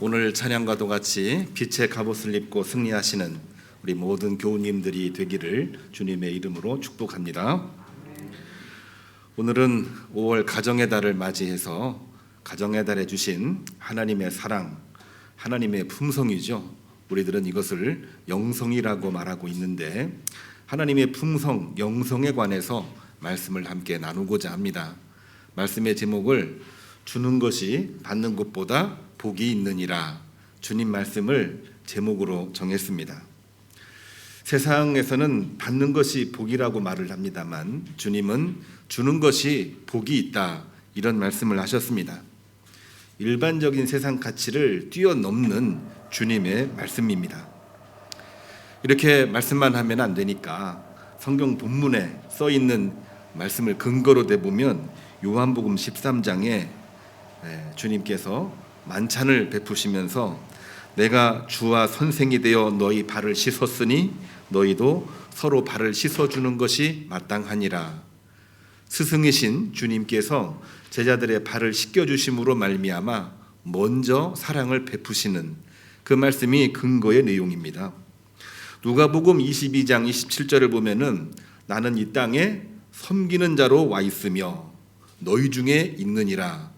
오늘 찬양과도 같이 빛의 갑옷을 입고 승리하시는 우리 모든 교우님들이 되기를 주님의 이름으로 축복합니다. 오늘은 5월 가정의 달을 맞이해서 가정의 달에 주신 하나님의 사랑, 하나님의 품성이죠. 우리들은 이것을 영성이라고 말하고 있는데 하나님의 품성, 영성에 관해서 말씀을 함께 나누고자 합니다. 말씀의 제목을 주는 것이 받는 것보다 복이 있느니라, 주님 말씀을 제목으로 정했습니다. 세상에서는 받는 것이 복이라고 말을 합니다만 주님은 주는 것이 복이 있다, 이런 말씀을 하셨습니다. 일반적인 세상 가치를 뛰어넘는 주님의 말씀입니다. 이렇게 말씀만 하면 안 되니까 성경 본문에 써 있는 말씀을 근거로 대보면 요한복음 13장에 주님께서 만찬을 베푸시면서 내가 주와 선생이 되어 너희 발을 씻었으니 너희도 서로 발을 씻어주는 것이 마땅하니라. 스승이신 주님께서 제자들의 발을 씻겨주심으로 말미암아 먼저 사랑을 베푸시는 그 말씀이 근거의 내용입니다. 누가복음 22장 27절을 보면은 나는 이 땅에 섬기는 자로 와 있으며 너희 중에 있느니라.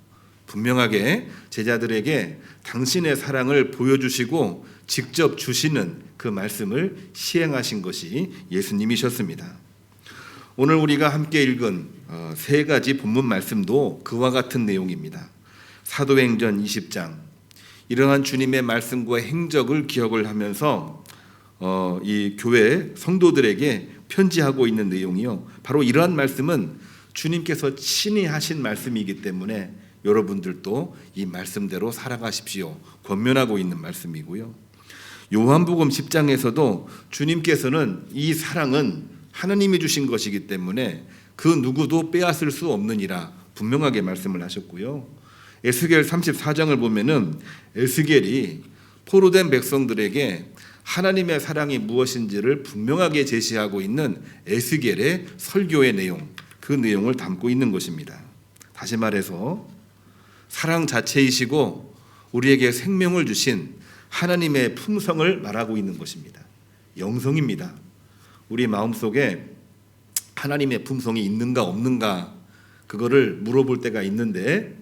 분명하게 제자들에게 당신의 사랑을 보여주시고 직접 주시는 그 말씀을 시행하신 것이 예수님이셨습니다. 오늘 우리가 함께 읽은 세 가지 본문 말씀도 그와 같은 내용입니다. 사도행전 20장, 이러한 주님의 말씀과 행적을 기억을 하면서 이 교회 성도들에게 편지하고 있는 내용이요, 바로 이러한 말씀은 주님께서 친히 하신 말씀이기 때문에 여러분들도 이 말씀대로 살아가십시오, 권면하고 있는 말씀이고요. 요한복음 10장에서도 주님께서는 이 사랑은 하나님이 주신 것이기 때문에 그 누구도 빼앗을 수 없느니라 분명하게 말씀을 하셨고요. 에스겔 34장을 보면은 에스겔이 포로된 백성들에게 하나님의 사랑이 무엇인지를 분명하게 제시하고 있는 에스겔의 설교의 내용, 그 내용을 담고 있는 것입니다. 다시 말해서 사랑 자체이시고 우리에게 생명을 주신 하나님의 품성을 말하고 있는 것입니다. 영성입니다. 우리 마음속에 하나님의 품성이 있는가 없는가, 그거를 물어볼 때가 있는데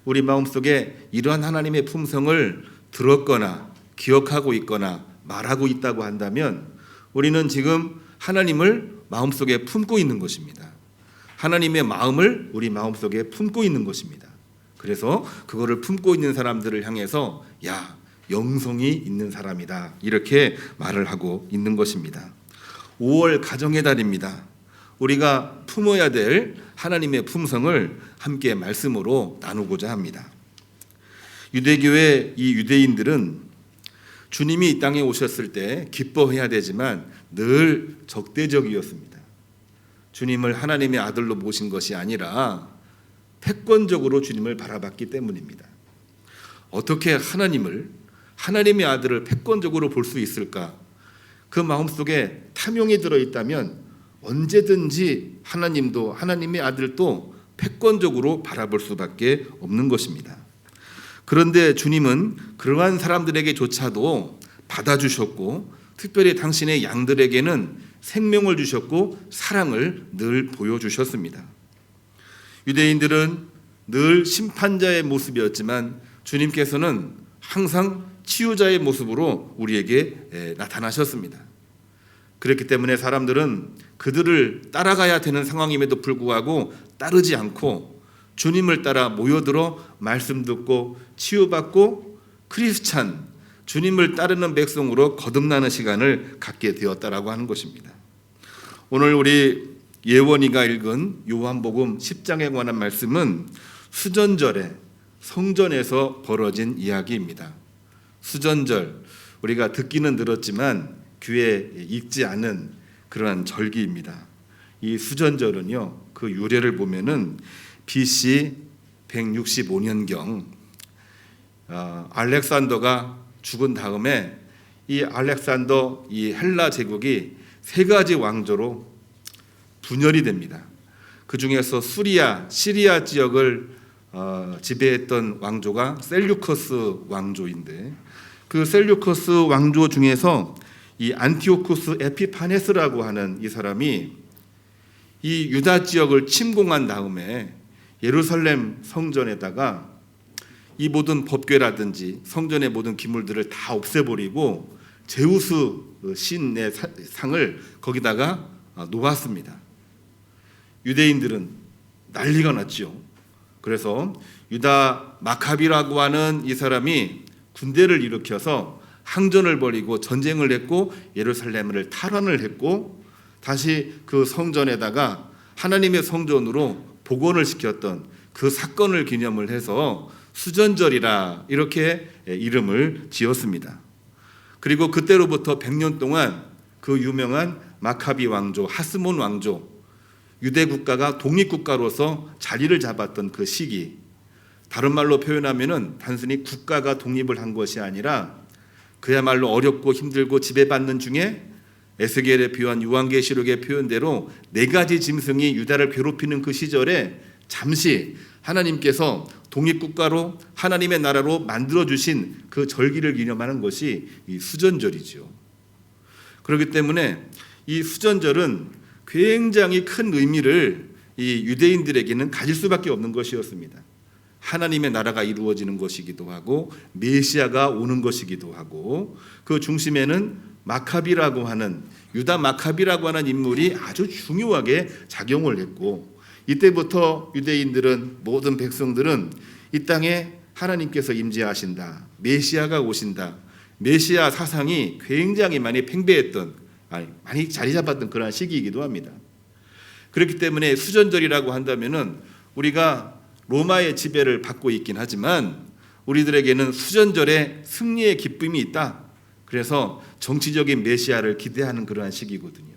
우리 마음속에 이러한 하나님의 품성을 들었거나 기억하고 있거나 말하고 있다고 한다면 우리는 지금 하나님을 마음속에 품고 있는 것입니다. 하나님의 마음을 우리 마음속에 품고 있는 것입니다. 그래서 그거를 품고 있는 사람들을 향해서 야, 영성이 있는 사람이다, 이렇게 말을 하고 있는 것입니다. 5월 가정의 달입니다. 우리가 품어야 될 하나님의 품성을 함께 말씀으로 나누고자 합니다. 유대교의 이 유대인들은 주님이 이 땅에 오셨을 때 기뻐해야 되지만 늘 적대적이었습니다. 주님을 하나님의 아들로 모신 것이 아니라 패권적으로 주님을 바라봤기 때문입니다. 어떻게 하나님의 아들을 패권적으로 볼 수 있을까? 그 마음속에 탐욕이 들어있다면 언제든지 하나님도, 하나님의 아들도 패권적으로 바라볼 수밖에 없는 것입니다. 그런데 주님은 그러한 사람들에게조차도 받아주셨고 특별히 당신의 양들에게는 생명을 주셨고 사랑을 늘 보여주셨습니다. 유대인들은 늘 심판자의 모습이었지만 주님께서는 항상 치유자의 모습으로 우리에게 나타나셨습니다. 그렇기 때문에 사람들은 그들을 따라가야 되는 상황임에도 불구하고 따르지 않고 주님을 따라 모여들어 말씀 듣고 치유받고 크리스찬, 주님을 따르는 백성으로 거듭나는 시간을 갖게 되었다라고 하는 것입니다. 오늘 우리 예원이가 읽은 요한복음 10장에 관한 말씀은 수전절에 성전에서 벌어진 이야기입니다. 수전절, 우리가 듣기는 들었지만 귀에 익지 않은 그러한 절기입니다. 이 수전절은요, 그 유래를 보면은 BC 165년경 알렉산더가 죽은 다음에 이 알렉산더, 이 헬라 제국이 세 가지 왕조로 분열이 됩니다. 그 중에서 시리아 지역을 지배했던 왕조가 셀류커스 왕조인데, 그 셀류커스 왕조 중에서 이 안티오쿠스 에피파네스라고 하는 이 사람이 이 유다 지역을 침공한 다음에 예루살렘 성전에다가 이 모든 법궤라든지 성전의 모든 기물들을 다 없애버리고 제우스 신의 상을 거기다가 놓았습니다. 유대인들은 난리가 났죠. 그래서 유다 마카비라고 하는 이 사람이 군대를 일으켜서 항전을 벌이고 전쟁을 했고 예루살렘을 탈환을 했고 다시 그 성전에다가 하나님의 성전으로 복원을 시켰던 그 사건을 기념을 해서 수전절이라 이렇게 이름을 지었습니다. 그리고 그때로부터 100년 동안 그 유명한 마카비 왕조, 하스몬 왕조, 유대 국가가 독립국가로서 자리를 잡았던 그 시기, 다른 말로 표현하면은 단순히 국가가 독립을 한 것이 아니라 그야말로 어렵고 힘들고 지배받는 중에 에스겔에 비유한 요한계시록의 표현대로 4가지 짐승이 유다를 괴롭히는 그 시절에 잠시 하나님께서 독립국가로 하나님의 나라로 만들어주신 그 절기를 기념하는 것이 이 수전절이죠. 그렇기 때문에 이 수전절은 굉장히 큰 의미를 이 유대인들에게는 가질 수밖에 없는 것이었습니다. 하나님의 나라가 이루어지는 것이기도 하고 메시아가 오는 것이기도 하고 그 중심에는 마카비라고 하는 유다 마카비라고 하는 인물이 아주 중요하게 작용을 했고 이때부터 유대인들은 모든 백성들은 이 땅에 하나님께서 임재하신다, 메시아가 오신다, 메시아 사상이 굉장히 많이 팽배했던 많이 자리 잡았던 그러한 시기이기도 합니다. 그렇기 때문에 수전절이라고 한다면은 우리가 로마의 지배를 받고 있긴 하지만 우리들에게는 수전절에 승리의 기쁨이 있다. 그래서 정치적인 메시아를 기대하는 그러한 시기거든요.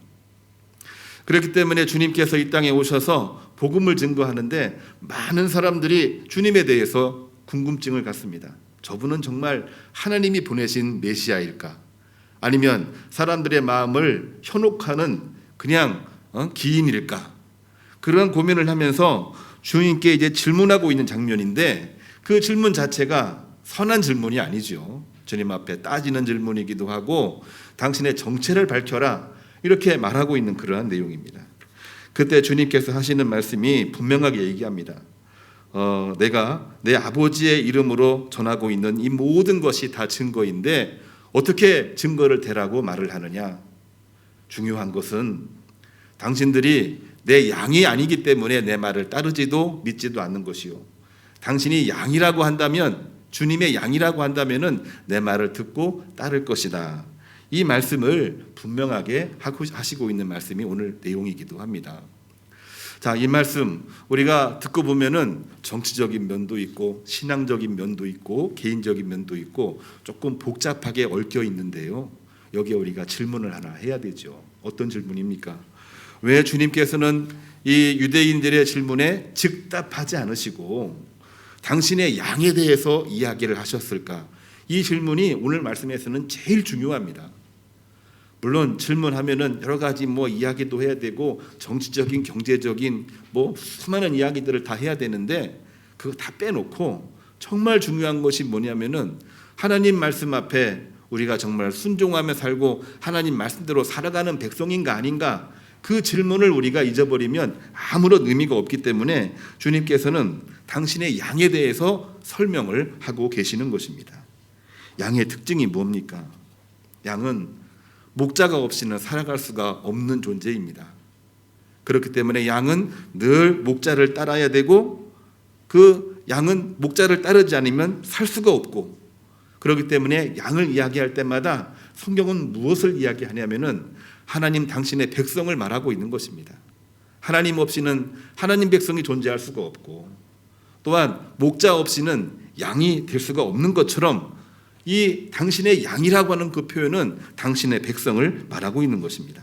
그렇기 때문에 주님께서 이 땅에 오셔서 복음을 증거하는데 많은 사람들이 주님에 대해서 궁금증을 갖습니다. 저분은 정말 하나님이 보내신 메시아일까? 아니면 사람들의 마음을 현혹하는 그냥 기인일까? 그런 고민을 하면서 주님께 이제 질문하고 있는 장면인데 그 질문 자체가 선한 질문이 아니죠. 주님 앞에 따지는 질문이기도 하고 당신의 정체를 밝혀라 이렇게 말하고 있는 그러한 내용입니다. 그때 주님께서 하시는 말씀이 분명하게 얘기합니다. 내가 내 아버지의 이름으로 전하고 있는 이 모든 것이 다 증거인데 어떻게 증거를 대라고 말을 하느냐. 중요한 것은 당신들이 내 양이 아니기 때문에 내 말을 따르지도 믿지도 않는 것이요. 당신이 양이라고 한다면 주님의 양이라고 한다면은 내 말을 듣고 따를 것이다. 이 말씀을 분명하게 하시고 있는 말씀이 오늘 내용이기도 합니다. 자, 이 말씀 우리가 듣고 보면은 정치적인 면도 있고 신앙적인 면도 있고 개인적인 면도 있고 조금 복잡하게 얽혀 있는데요. 여기에 우리가 질문을 하나 해야 되죠. 어떤 질문입니까? 왜 주님께서는 이 유대인들의 질문에 즉답하지 않으시고 당신의 양에 대해서 이야기를 하셨을까? 이 질문이 오늘 말씀에서는 제일 중요합니다. 물론 질문하면은 여러 가지 이야기도 해야 되고 정치적인, 경제적인 수많은 이야기들을 다 해야 되는데 그거 다 빼놓고 정말 중요한 것이 뭐냐면은 하나님 말씀 앞에 우리가 정말 순종하며 살고 하나님 말씀대로 살아가는 백성인가 아닌가 그 질문을 우리가 잊어버리면 아무런 의미가 없기 때문에 주님께서는 당신의 양에 대해서 설명을 하고 계시는 것입니다. 양의 특징이 뭡니까? 양은 목자가 없이는 살아갈 수가 없는 존재입니다. 그렇기 때문에 양은 늘 목자를 따라야 되고 그 양은 목자를 따르지 않으면 살 수가 없고 그렇기 때문에 양을 이야기할 때마다 성경은 무엇을 이야기하냐면은 하나님 당신의 백성을 말하고 있는 것입니다. 하나님 없이는 하나님 백성이 존재할 수가 없고 또한 목자 없이는 양이 될 수가 없는 것처럼 이 당신의 양이라고 하는 그 표현은 당신의 백성을 말하고 있는 것입니다.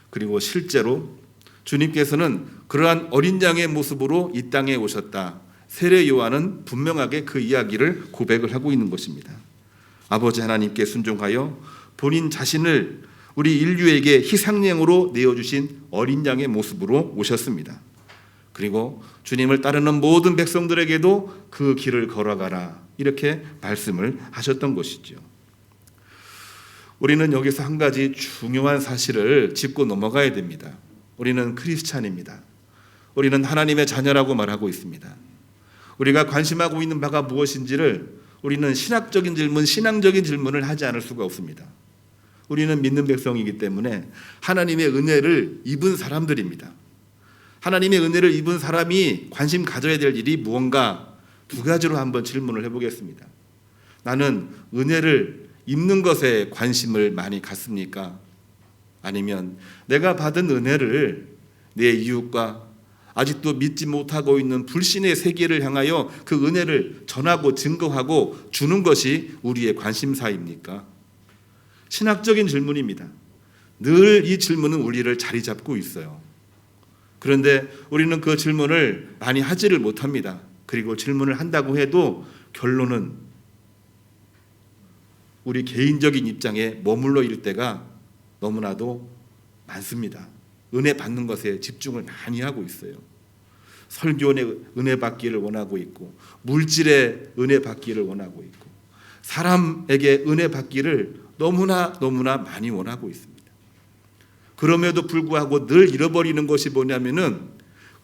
그리고 실제로 주님께서는 그러한 어린 양의 모습으로 이 땅에 오셨다. 세례 요한은 분명하게 그 이야기를 고백을 하고 있는 것입니다. 아버지 하나님께 순종하여 본인 자신을 우리 인류에게 희생양으로 내어주신 어린 양의 모습으로 오셨습니다. 그리고 주님을 따르는 모든 백성들에게도 그 길을 걸어가라, 이렇게 말씀을 하셨던 것이죠. 우리는 여기서 한 가지 중요한 사실을 짚고 넘어가야 됩니다. 우리는 크리스찬입니다. 우리는 하나님의 자녀라고 말하고 있습니다. 우리가 관심하고 있는 바가 무엇인지를 우리는 신학적인 질문, 신앙적인 질문을 하지 않을 수가 없습니다. 우리는 믿는 백성이기 때문에 하나님의 은혜를 입은 사람들입니다. 하나님의 은혜를 입은 사람이 관심 가져야 될 일이 무언가, 두 가지로 한번 질문을 해보겠습니다. 나는 은혜를 입는 것에 관심을 많이 갖습니까? 아니면 내가 받은 은혜를 내 이웃과 아직도 믿지 못하고 있는 불신의 세계를 향하여 그 은혜를 전하고 증거하고 주는 것이 우리의 관심사입니까? 신학적인 질문입니다. 늘 이 질문은 우리를 자리 잡고 있어요. 그런데 우리는 그 질문을 많이 하지를 못합니다. 그리고 질문을 한다고 해도 결론은 우리 개인적인 입장에 머물러 있을 때가 너무나도 많습니다. 은혜 받는 것에 집중을 많이 하고 있어요. 설교의 은혜 받기를 원하고 있고, 물질의 은혜 받기를 원하고 있고, 사람에게 은혜 받기를 너무나 많이 원하고 있습니다. 그럼에도 불구하고 늘 잃어버리는 것이 뭐냐면은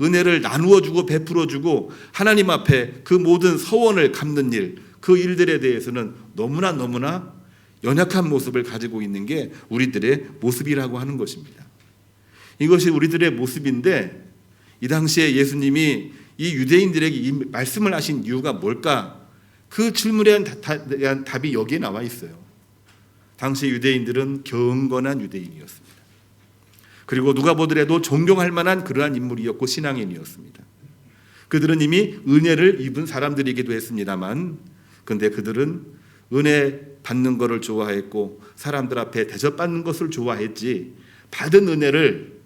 은혜를 나누어 주고 베풀어 주고 하나님 앞에 그 모든 서원을 갚는 일, 그 일들에 대해서는 너무나 연약한 모습을 가지고 있는 게 우리들의 모습이라고 하는 것입니다. 이것이 우리들의 모습인데, 이 당시에 예수님이 이 유대인들에게 이 말씀을 하신 이유가 뭘까? 그 질문에 대한 답이 여기에 나와 있어요. 당시 유대인들은 경건한 유대인이었습니다. 그리고 누가 보더라도 존경할 만한 그러한 인물이었고 신앙인이었습니다. 그들은 이미 은혜를 입은 사람들이기도 했습니다만, 근데 그들은 은혜 받는 것을 좋아했고 사람들 앞에 대접받는 것을 좋아했지, 받은 은혜를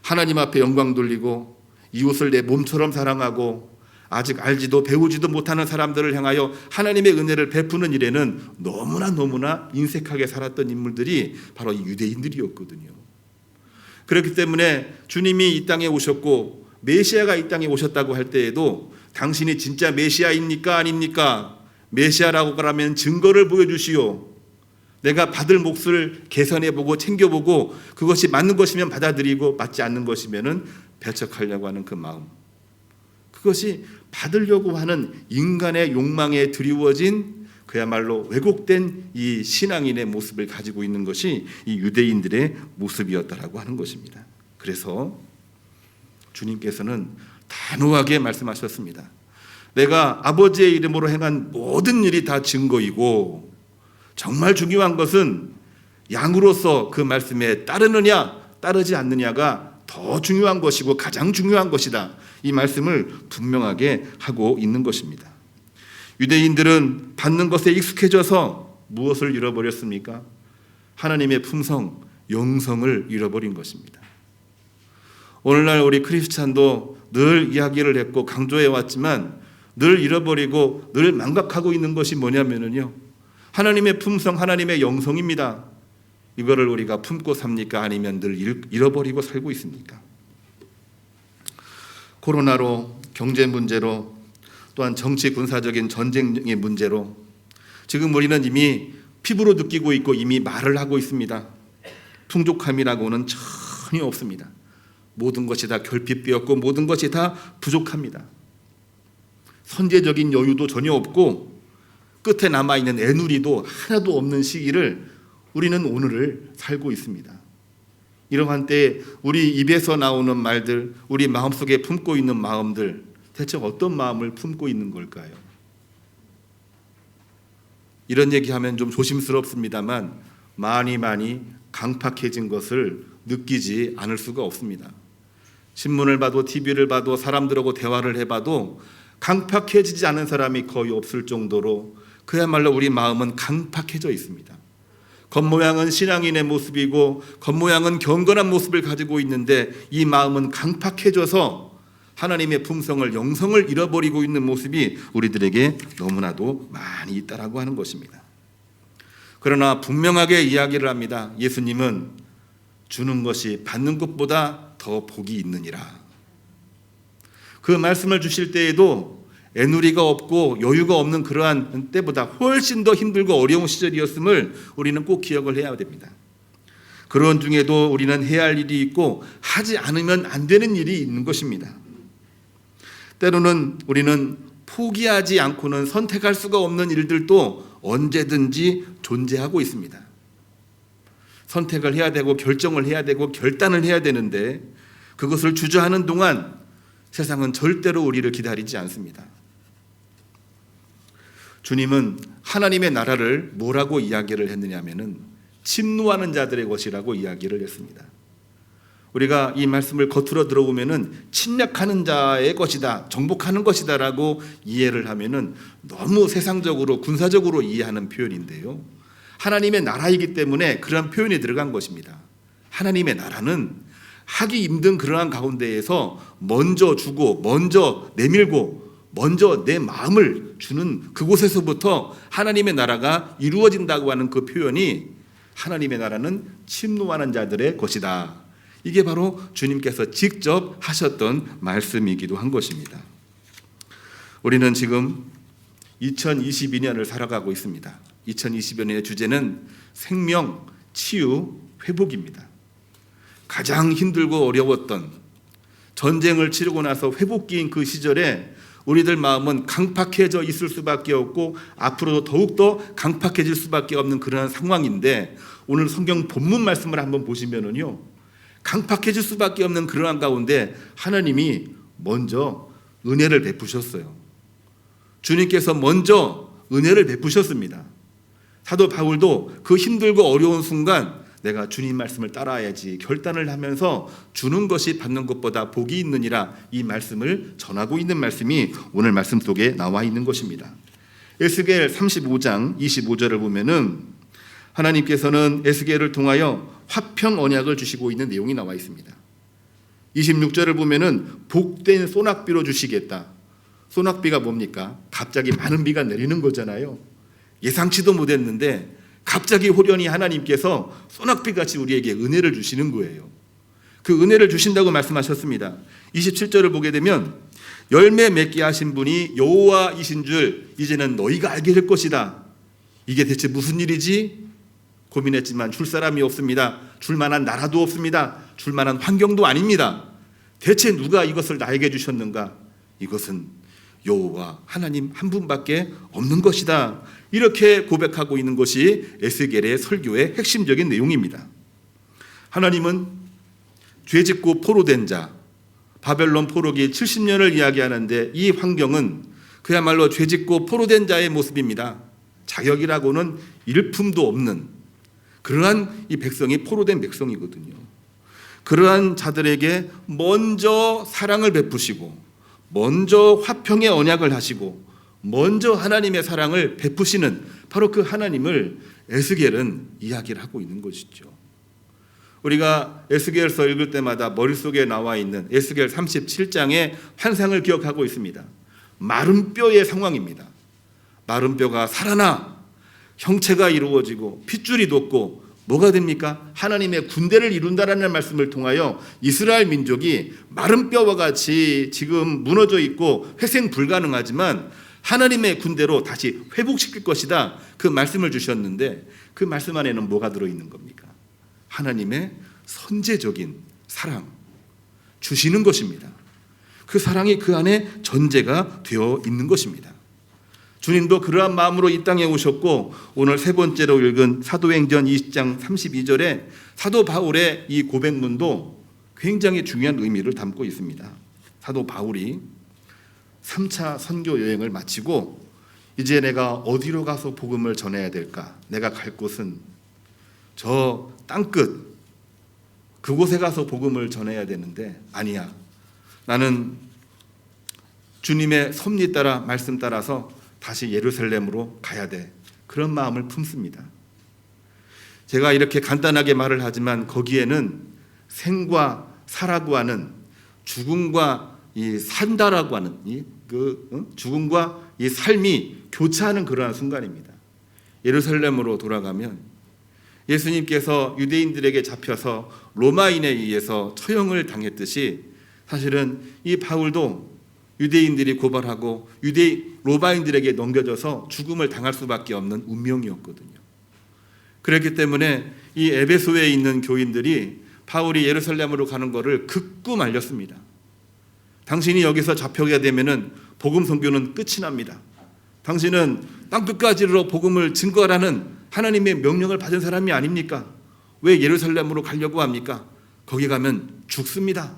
하나님 앞에 영광 돌리고 이웃을 내 몸처럼 사랑하고 아직 알지도 배우지도 못하는 사람들을 향하여 하나님의 은혜를 베푸는 일에는 너무나 인색하게 살았던 인물들이 바로 이 유대인들이었거든요. 그렇기 때문에 주님이 이 땅에 오셨고 메시아가 이 땅에 오셨다고 할 때에도 당신이 진짜 메시아입니까? 아닙니까? 메시아라고 하면 증거를 보여주시오. 내가 받을 몫을 계산해보고 챙겨보고 그것이 맞는 것이면 받아들이고 맞지 않는 것이면 배척하려고 하는 그 마음, 그것이 받으려고 하는 인간의 욕망에 드리워진 그야말로 왜곡된 이 신앙인의 모습을 가지고 있는 것이 이 유대인들의 모습이었다라고 하는 것입니다. 그래서 주님께서는 단호하게 말씀하셨습니다. 내가 아버지의 이름으로 행한 모든 일이 다 증거이고, 정말 중요한 것은 양으로서 그 말씀에 따르느냐 따르지 않느냐가 더 중요한 것이고 가장 중요한 것이다. 이 말씀을 분명하게 하고 있는 것입니다. 유대인들은 받는 것에 익숙해져서 무엇을 잃어버렸습니까? 하나님의 품성, 영성을 잃어버린 것입니다. 오늘날 우리 크리스찬도 늘 이야기를 했고 강조해 왔지만 늘 잃어버리고 늘 망각하고 있는 것이 뭐냐면요, 하나님의 품성, 하나님의 영성입니다. 이거를 우리가 품고 삽니까? 아니면 늘 잃어버리고 살고 있습니까? 코로나로, 경제 문제로, 또한 정치 군사적인 전쟁의 문제로 지금 우리는 이미 피부로 느끼고 있고 이미 말을 하고 있습니다. 풍족함이라고는 전혀 없습니다. 모든 것이 다 결핍되었고 모든 것이 다 부족합니다. 선제적인 여유도 전혀 없고 끝에 남아있는 애누리도 하나도 없는 시기를 우리는 오늘을 살고 있습니다. 이러한 때에 우리 입에서 나오는 말들, 우리 마음속에 품고 있는 마음들, 대체 어떤 마음을 품고 있는 걸까요? 이런 얘기하면 좀 조심스럽습니다만 많이 강팍해진 것을 느끼지 않을 수가 없습니다. 신문을 봐도 TV를 봐도 사람들하고 대화를 해봐도 강팍해지지 않은 사람이 거의 없을 정도로 그야말로 우리 마음은 강팍해져 있습니다. 겉모양은 신앙인의 모습이고 겉모양은 경건한 모습을 가지고 있는데 이 마음은 강팍해져서 하나님의 품성을, 영성을 잃어버리고 있는 모습이 우리들에게 너무나도 많이 있다라고 하는 것입니다. 그러나 분명하게 이야기를 합니다. 예수님은 주는 것이 받는 것보다 더 복이 있느니라. 그 말씀을 주실 때에도 애누리가 없고 여유가 없는 그러한 때보다 훨씬 더 힘들고 어려운 시절이었음을 우리는 꼭 기억을 해야 됩니다. 그런 중에도 우리는 해야 할 일이 있고 하지 않으면 안 되는 일이 있는 것입니다. 때로는 우리는 포기하지 않고는 선택할 수가 없는 일들도 언제든지 존재하고 있습니다. 선택을 해야 되고 결정을 해야 되고 결단을 해야 되는데 그것을 주저하는 동안 세상은 절대로 우리를 기다리지 않습니다. 주님은 하나님의 나라를 뭐라고 이야기를 했느냐면은 침노하는 자들의 것이라고 이야기를 했습니다. 우리가 이 말씀을 겉으로 들어보면은 침략하는 자의 것이다, 정복하는 것이다라고 이해를 하면은 너무 세상적으로 군사적으로 이해하는 표현인데요. 하나님의 나라이기 때문에 그런 표현이 들어간 것입니다. 하나님의 나라는 하기 힘든 그러한 가운데에서 먼저 주고 먼저 내밀고 먼저 내 마음을 주는 그곳에서부터 하나님의 나라가 이루어진다고 하는 그 표현이 하나님의 나라는 침노하는 자들의 것이다. 이게 바로 주님께서 직접 하셨던 말씀이기도 한 것입니다. 우리는 지금 2022년을 살아가고 있습니다. 2022년의 주제는 생명, 치유, 회복입니다. 가장 힘들고 어려웠던 전쟁을 치르고 나서 회복기인 그 시절에 우리들 마음은 강팍해져 있을 수밖에 없고 앞으로도 더욱더 강팍해질 수밖에 없는 그런 상황인데 오늘 성경 본문 말씀을 한번 보시면은요, 강팍해질 수밖에 없는 그러한 가운데 하나님이 먼저 은혜를 베푸셨어요. 주님께서 먼저 은혜를 베푸셨습니다. 사도 바울도 그 힘들고 어려운 순간 내가 주님 말씀을 따라야지 결단을 하면서 주는 것이 받는 것보다 복이 있느니라 이 말씀을 전하고 있는 말씀이 오늘 말씀 속에 나와 있는 것입니다. 에스겔 35장 25절을 보면은 하나님께서는 에스겔을 통하여 화평 언약을 주시고 있는 내용이 나와 있습니다. 26절을 보면은 복된 소낙비로 주시겠다. 소낙비가 뭡니까? 갑자기 많은 비가 내리는 거잖아요. 예상치도 못했는데 갑자기 호련히 하나님께서 소낙비같이 우리에게 은혜를 주시는 거예요. 그 은혜를 주신다고 말씀하셨습니다. 27절을 보게 되면 열매 맺게 하신 분이 여호와이신 줄 이제는 너희가 알게 될 것이다. 이게 대체 무슨 일이지? 고민했지만 줄 사람이 없습니다. 줄 만한 나라도 없습니다. 줄 만한 환경도 아닙니다. 대체 누가 이것을 나에게 주셨는가? 이것은 여호와 하나님 한 분밖에 없는 것이다. 이렇게 고백하고 있는 것이 에스겔의 설교의 핵심적인 내용입니다. 하나님은 죄짓고 포로된 자, 바벨론 포로기 70년을 이야기하는데 이 환경은 그야말로 죄짓고 포로된 자의 모습입니다. 자격이라고는 일품도 없는 그러한 이 백성이 포로된 백성이거든요. 그러한 자들에게 먼저 사랑을 베푸시고 먼저 화평의 언약을 하시고 먼저 하나님의 사랑을 베푸시는 바로 그 하나님을 에스겔은 이야기를 하고 있는 것이죠. 우리가 에스겔서 읽을 때마다 머릿속에 나와 있는 에스겔 37장의 환상을 기억하고 있습니다. 마른 뼈의 상황입니다. 마른 뼈가 살아나 형체가 이루어지고 핏줄이 돋고 뭐가 됩니까? 하나님의 군대를 이룬다라는 말씀을 통하여 이스라엘 민족이 마른 뼈와 같이 지금 무너져 있고 회생 불가능하지만 하나님의 군대로 다시 회복시킬 것이다. 그 말씀을 주셨는데 그 말씀 안에는 뭐가 들어있는 겁니까? 하나님의 선제적인 사랑 주시는 것입니다. 그 사랑이 그 안에 전제가 되어 있는 것입니다. 주님도 그러한 마음으로 이 땅에 오셨고 오늘 세 번째로 읽은 사도행전 20장 32절에 사도 바울의 이 고백문도 굉장히 중요한 의미를 담고 있습니다. 사도 바울이 3차 선교 여행을 마치고 이제 내가 어디로 가서 복음을 전해야 될까? 내가 갈 곳은 저 땅끝 그곳에 가서 복음을 전해야 되는데 아니야. 나는 주님의 섭리 따라 말씀 따라서 다시 예루살렘으로 가야 돼. 그런 마음을 품습니다. 제가 이렇게 간단하게 말을 하지만 거기에는 생과 사라고 하는 죽음과 이 산다라고 하는 죽음과 이 삶이 교차하는 그러한 순간입니다. 예루살렘으로 돌아가면 예수님께서 유대인들에게 잡혀서 로마인에 의해서 처형을 당했듯이 사실은 이 바울도 유대인들이 고발하고 로마인들에게 넘겨져서 죽음을 당할 수밖에 없는 운명이었거든요. 그렇기 때문에 이 에베소에 있는 교인들이 바울이 예루살렘으로 가는 것을 극구 말렸습니다. 당신이 여기서 잡혀게 되면은 복음 선교는 끝이 납니다. 당신은 땅끝까지 이르러 복음을 증거하라는 하나님의 명령을 받은 사람이 아닙니까? 왜 예루살렘으로 가려고 합니까? 거기 가면 죽습니다.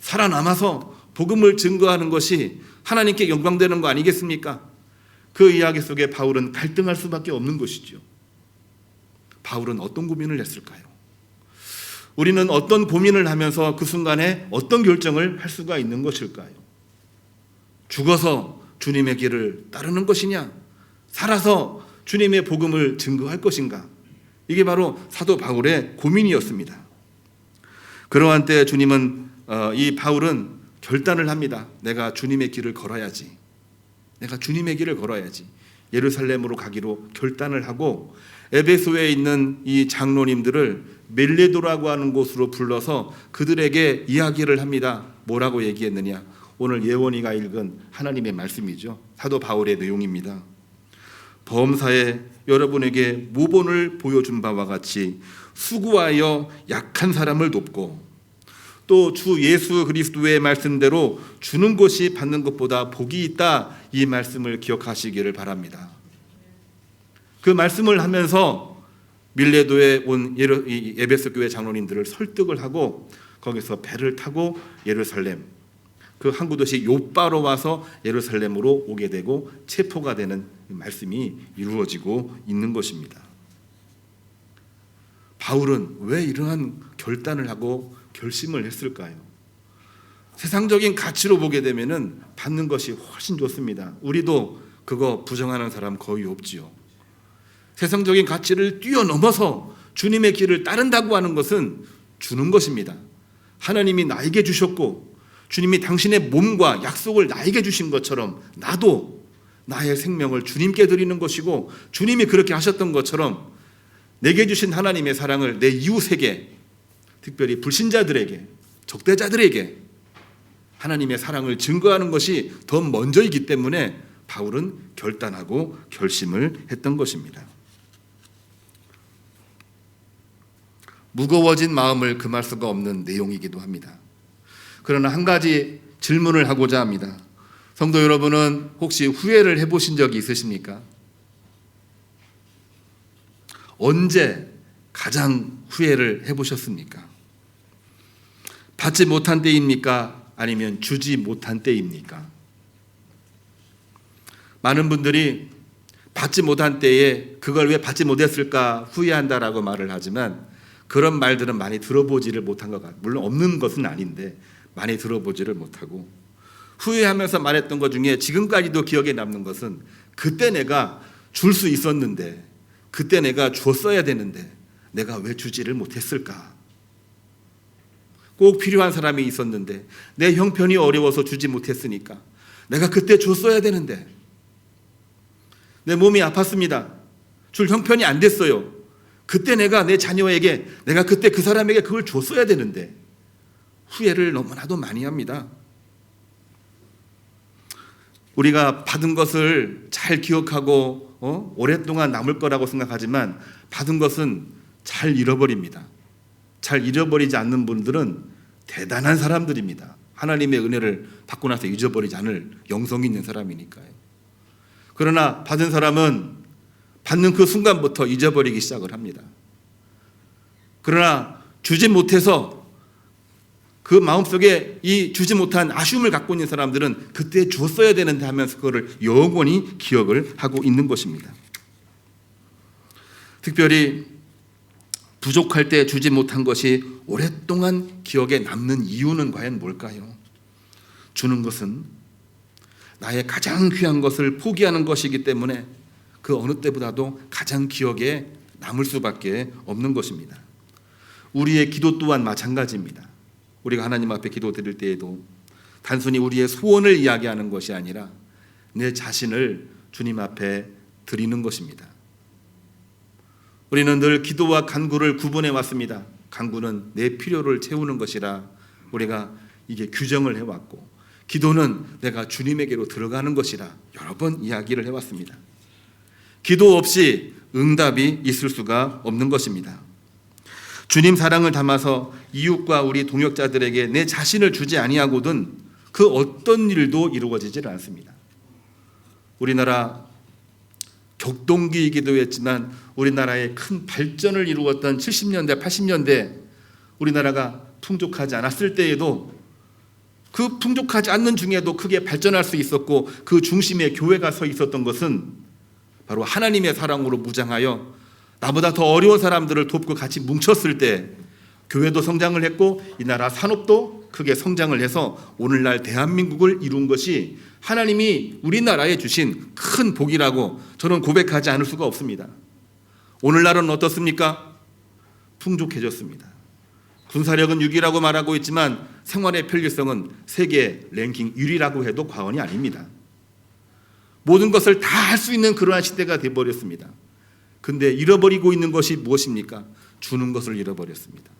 살아남아서 복음을 증거하는 것이 하나님께 영광되는 거 아니겠습니까? 그 이야기 속에 바울은 갈등할 수밖에 없는 것이죠. 바울은 어떤 고민을 했을까요? 우리는 어떤 고민을 하면서 그 순간에 어떤 결정을 할 수가 있는 것일까요? 죽어서 주님의 길을 따르는 것이냐? 살아서 주님의 복음을 증거할 것인가? 이게 바로 사도 바울의 고민이었습니다. 그러한 때 이 바울은 결단을 합니다. 내가 주님의 길을 걸어야지. 내가 주님의 길을 걸어야지. 예루살렘으로 가기로 결단을 하고 에베소에 있는 이 장로님들을 멜레도라고 하는 곳으로 불러서 그들에게 이야기를 합니다. 뭐라고 얘기했느냐? 오늘 예원이가 읽은 하나님의 말씀이죠. 사도 바울의 내용입니다. 범사에 여러분에게 모본을 보여준 바와 같이 수고하여 약한 사람을 돕고 또 주 예수 그리스도의 말씀대로 주는 것이 받는 것보다 복이 있다, 이 말씀을 기억하시기를 바랍니다. 그 말씀을 하면서 밀레도에 온 에베소 교회 장로님들을 설득을 하고 거기서 배를 타고 예루살렘, 그 항구 도시 요바로 와서 예루살렘으로 오게 되고 체포가 되는 말씀이 이루어지고 있는 것입니다. 바울은 왜 이러한 결단을 하고 결심을 했을까요? 세상적인 가치로 보게 되면은 받는 것이 훨씬 좋습니다. 우리도 그거 부정하는 사람 거의 없지요. 세상적인 가치를 뛰어넘어서 주님의 길을 따른다고 하는 것은 주는 것입니다. 하나님이 나에게 주셨고 주님이 당신의 몸과 약속을 나에게 주신 것처럼 나도 나의 생명을 주님께 드리는 것이고, 주님이 그렇게 하셨던 것처럼 내게 주신 하나님의 사랑을 내 이웃에게, 특별히 불신자들에게, 적대자들에게 하나님의 사랑을 증거하는 것이 더 먼저이기 때문에 바울은 결단하고 결심을 했던 것입니다. 무거워진 마음을 금할 수가 없는 내용이기도 합니다. 그러나 한 가지 질문을 하고자 합니다. 성도 여러분은 혹시 후회를 해보신 적이 있으십니까? 언제 가장 후회를 해보셨습니까? 받지 못한 때입니까? 아니면 주지 못한 때입니까? 많은 분들이 받지 못한 때에 그걸 왜 받지 못했을까 후회한다라고 말을 하지만, 그런 말들은 많이 들어보지를 못한 것 같아요. 물론 없는 것은 아닌데 많이 들어보지를 못하고, 후회하면서 말했던 것 중에 지금까지도 기억에 남는 것은, 그때 내가 줄 수 있었는데, 그때 내가 줬어야 되는데 내가 왜 주지를 못했을까? 꼭 필요한 사람이 있었는데 내 형편이 어려워서 주지 못했으니까 내가 그때 줬어야 되는데, 내 몸이 아팠습니다. 줄 형편이 안 됐어요. 그때 내가 내 자녀에게, 내가 그때 그 사람에게 그걸 줬어야 되는데, 후회를 너무나도 많이 합니다. 우리가 받은 것을 잘 기억하고 오랫동안 남을 거라고 생각하지만 받은 것은 잘 잃어버립니다. 잘 잃어버리지 않는 분들은 대단한 사람들입니다. 하나님의 은혜를 받고 나서 잊어버리지 않을 영성이 있는 사람이니까요. 그러나 받은 사람은 받는 그 순간부터 잊어버리기 시작을 합니다. 그러나 주지 못해서 그 마음속에 이 주지 못한 아쉬움을 갖고 있는 사람들은 그때 줬어야 되는데 하면서 그거를 영원히 기억을 하고 있는 것입니다. 특별히 부족할 때 주지 못한 것이 오랫동안 기억에 남는 이유는 과연 뭘까요? 주는 것은 나의 가장 귀한 것을 포기하는 것이기 때문에 그 어느 때보다도 가장 기억에 남을 수밖에 없는 것입니다. 우리의 기도 또한 마찬가지입니다. 우리가 하나님 앞에 기도 드릴 때에도 단순히 우리의 소원을 이야기하는 것이 아니라 내 자신을 주님 앞에 드리는 것입니다. 우리는 늘 기도와 간구를 구분해 왔습니다. 간구는 내 필요를 채우는 것이라 우리가 이게 규정을 해왔고, 기도는 내가 주님에게로 들어가는 것이라 여러 번 이야기를 해왔습니다. 기도 없이 응답이 있을 수가 없는 것입니다. 주님 사랑을 담아서 이웃과 우리 동역자들에게 내 자신을 주지 아니하고든 그 어떤 일도 이루어지질 않습니다. 우리나라 격동기이기도 했지만 우리나라의 큰 발전을 이루었던 70년대, 80년대 우리나라가 풍족하지 않았을 때에도 그 풍족하지 않는 중에도 크게 발전할 수 있었고 그 중심에 교회가 서 있었던 것은 바로 하나님의 사랑으로 무장하여 나보다 더 어려운 사람들을 돕고 같이 뭉쳤을 때 교회도 성장을 했고 이 나라 산업도 크게 성장을 해서 오늘날 대한민국을 이룬 것이 하나님이 우리나라에 주신 큰 복이라고 저는 고백하지 않을 수가 없습니다. 오늘날은 어떻습니까? 풍족해졌습니다. 군사력은 6위라고 말하고 있지만 생활의 편리성은 세계 랭킹 1위라고 해도 과언이 아닙니다. 모든 것을 다 할 수 있는 그러한 시대가 되어버렸습니다. 근데 잃어버리고 있는 것이 무엇입니까? 주는 것을 잃어버렸습니다.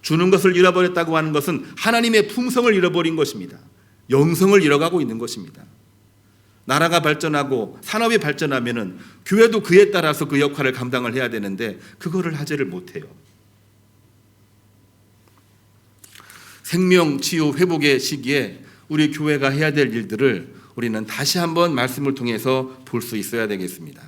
주는 것을 잃어버렸다고 하는 것은 하나님의 품성을 잃어버린 것입니다. 영성을 잃어가고 있는 것입니다. 나라가 발전하고 산업이 발전하면은 교회도 그에 따라서 그 역할을 감당을 해야 되는데 그거를 하지를 못해요. 생명 치유 회복의 시기에 우리 교회가 해야 될 일들을 우리는 다시 한번 말씀을 통해서 볼 수 있어야 되겠습니다.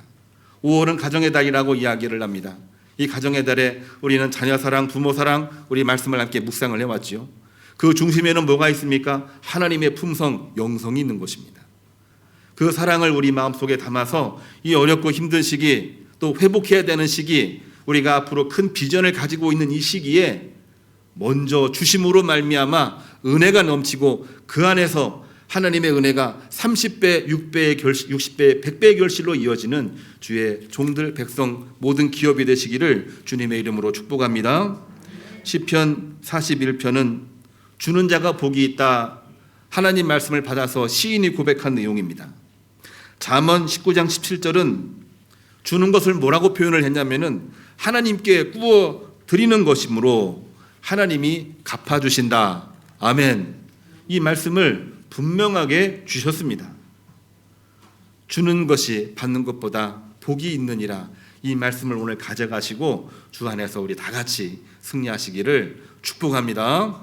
5월은 가정의 달이라고 이야기를 합니다. 이 가정의 달에 우리는 자녀 사랑, 부모 사랑, 우리 말씀을 함께 묵상을 해왔죠. 그 중심에는 뭐가 있습니까? 하나님의 품성, 영성이 있는 것입니다. 그 사랑을 우리 마음속에 담아서 이 어렵고 힘든 시기, 또 회복해야 되는 시기, 우리가 앞으로 큰 비전을 가지고 있는 이 시기에 먼저 주심으로 말미암아 은혜가 넘치고 그 안에서 하나님의 은혜가 30배, 6배, 60배, 100배의 결실로 이어지는 주의 종들, 백성, 모든 기업이 되시기를 주님의 이름으로 축복합니다. 시편 41편은 주는 자가 복이 있다. 하나님 말씀을 받아서 시인이 고백한 내용입니다. 잠언 19장 17절은 주는 것을 뭐라고 표현을 했냐면은 하나님께 구워 드리는 것이므로 하나님이 갚아주신다. 아멘. 이 말씀을 분명하게 주셨습니다. 주는 것이 받는 것보다 복이 있느니라. 이 말씀을 오늘 가져가시고 주 안에서 우리 다 같이 승리하시기를 축복합니다.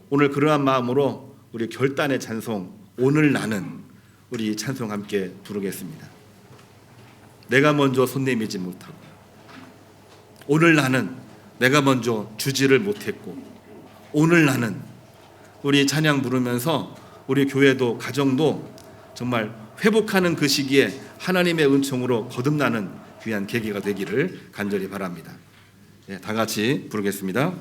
오늘 그러한 마음으로 우리 결단의 찬송 오늘 나는 우리 찬송 함께 부르겠습니다. 내가 먼저 손 내밀지 못하고 오늘 나는 내가 먼저 주지를 못했고 오늘 나는 우리 찬양 부르면서 우리 교회도 가정도 정말 회복하는 그 시기에 하나님의 은총으로 거듭나는 귀한 계기가 되기를 간절히 바랍니다. 다 같이 부르겠습니다.